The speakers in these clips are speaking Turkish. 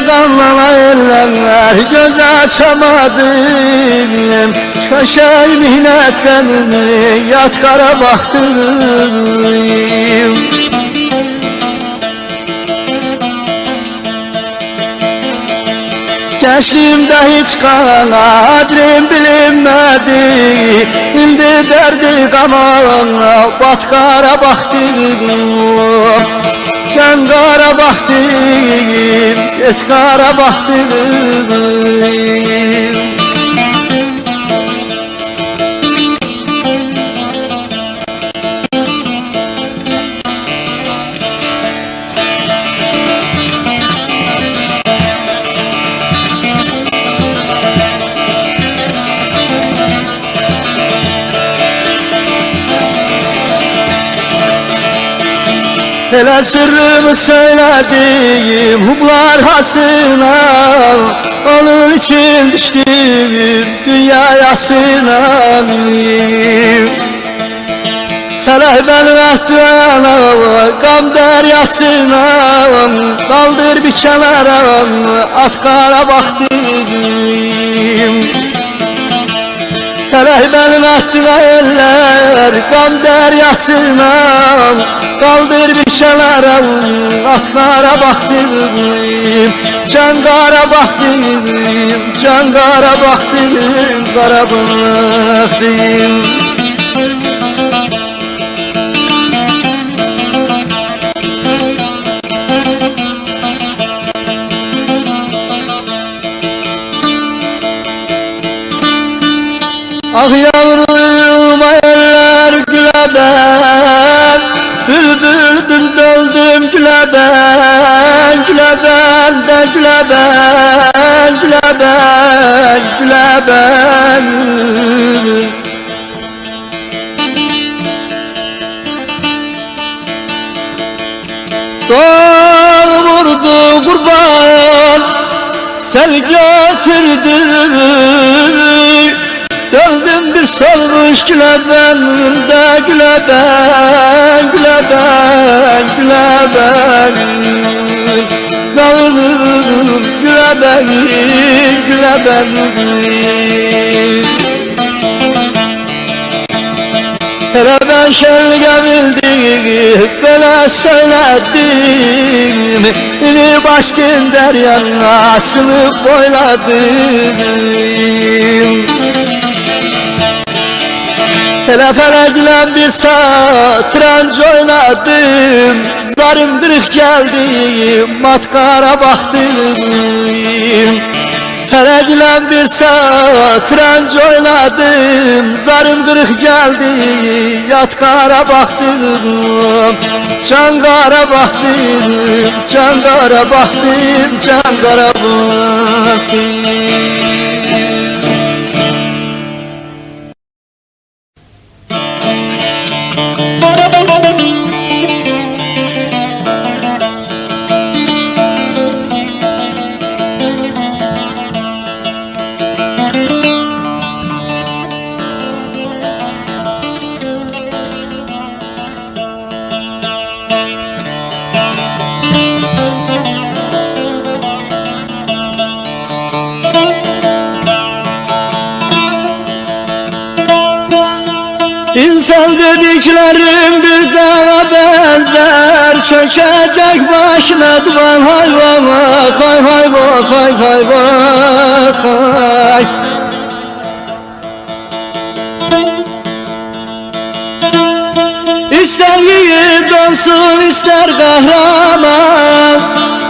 kanla eller göz açamadım. Köşey minnetten yat kara baktım. Gençliğimde hiç kadrim bilinmedi. İndi derdi kamana bat kara baktım. Sen kara baktım, et kara baktım. Hele sırrımı söyledim hublar hasına. Onun için düştüm dünya yasına. Hele ben ahdüana gam deryasına. Kaldır bir kenara at kara baktım. Hele benim ahdüana eller gam deryasına. Kaldır bir kenara at kara baktım. Can kara baktım, can kara baktım, kara baktım. Ah yavrum eller güle ben, bülbüldüm döldüm güle ben, güle ben de güle ben, güle ben, güle ben. Dağ vurdu kurban, sel götürdü. Döndüm bir solmuş güle ben de güle ben, güle ben, güle ben. Sağırım güle ben, güle ben. Hele ben şöyle bildim, böyle söyledim. Bir başkın deryasını boyladım. Hele felekle bir satranç oynadım. Zarım kırık geldi, matkara baktım. Felekle bir satranç oynadım. Zarım kırık geldi, yat kara baktım. Can kara baktım, can kara baktım, can kara baktım. İnsan dediklerim bir dağa benzer. Çökecek başına duman hayvana. Hay hay vah hay hay vah hay. İster yiğit olsun ister kahraman.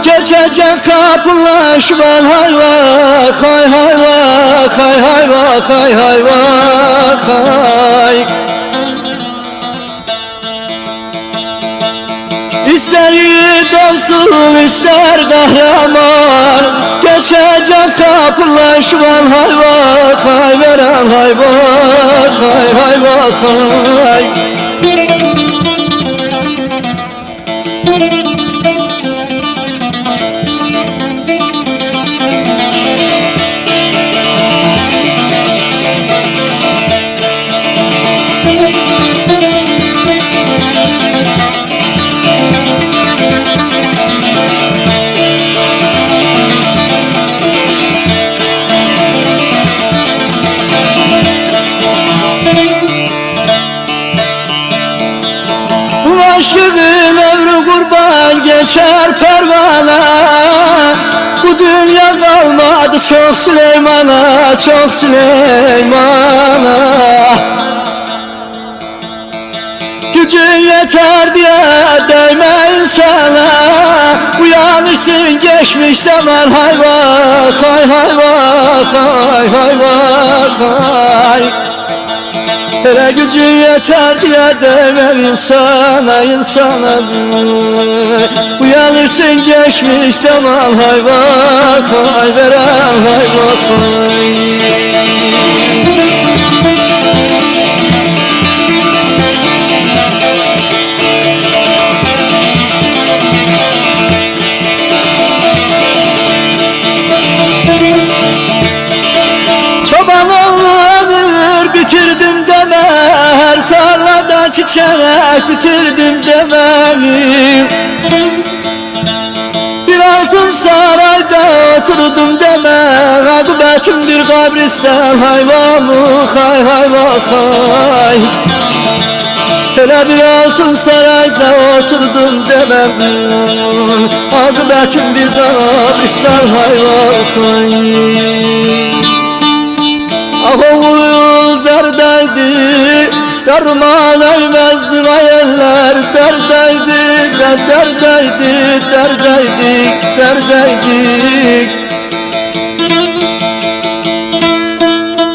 Geçecek kapılaşman hay vah hay hay vah hay hay vah hay hay vah hay. İster yiğit olsun ister kahraman. Geçecek kapılaşman hay vah hay veren hay vah hay hay vah hay. çok Süleyman'a, çok Süleyman'a. Gücün yeter diye değme insana, uyanırsın geçmiş zaman. Hay vak hay, hay vak hay, hay vak hay. Hele gücün yeter diye değmem insana, insana. Uyanırsın geçmiş zaman. Hay vak hay veren, hay vak hay. Çobanlığı bitirdim deme, her tarlada çiçek bitirdim demeni. Bir altın sarayda oturdum deme, akıbetim bir kabristan. Hayvanlık hay, hayvanlık hay. Hele bir altın sarayda oturdum demem, akıbetim bir kabristan. Hayvanlık hay. Ah oğul derdeydi, derman eymezdi hayaller. Derdeydi, derdeydi, derdeydik, derdeydik.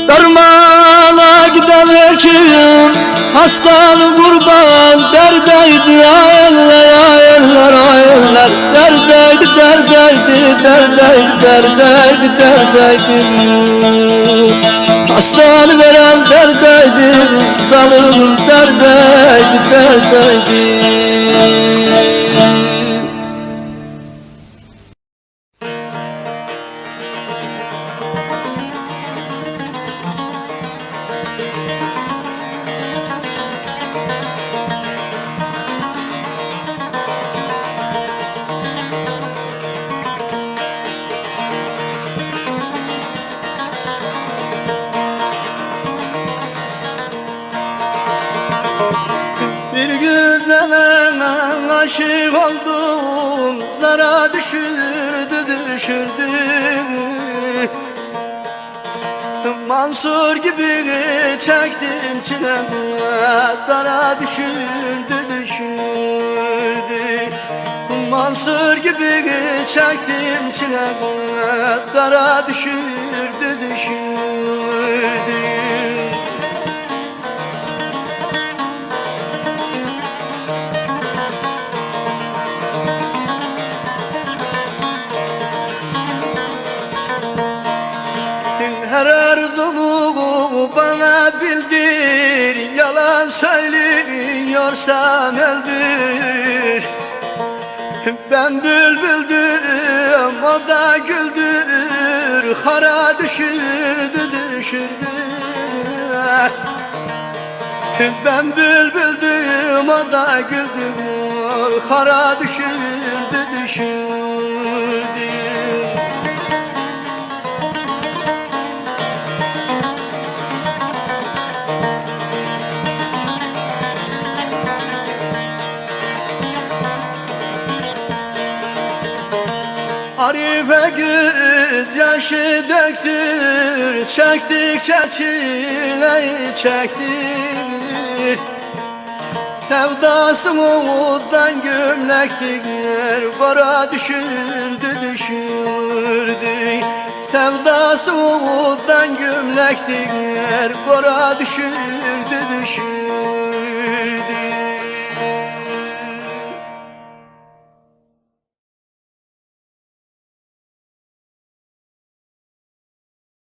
Dermana giden hekim, hastanı kurban. Derdeydi hayaller, hayaller, hayaller. Derdeydi, derdeydi, derdeydi, derdeydi, derdeydi. Hastanı veren derdeydi, salım derdeydi, derdeydi. Bir güzele aşık oldum, zara düşürdü, düşürdü. Mansur gibi çektim çilemi, dara düşürdü, düşürdü. Mansur gibi çektim çilemi, dara düşürdü, düşürdü. Her arzunu bana bildir, yalan söylüyorsam öldür. Ben bülbüldüm, o da güldür, hara düşürdü, düşürdü. Ben bülbüldüm, o da güldür, hara düşürdü, düşürdü. Arife göz yaşı döktür, çektikçe çileyi çektir. Sevdası umuttan gömlektir, bara düşürdü, düşürdü. Sevdası umuttan gömlektir, bara düşürdü, düşürdü.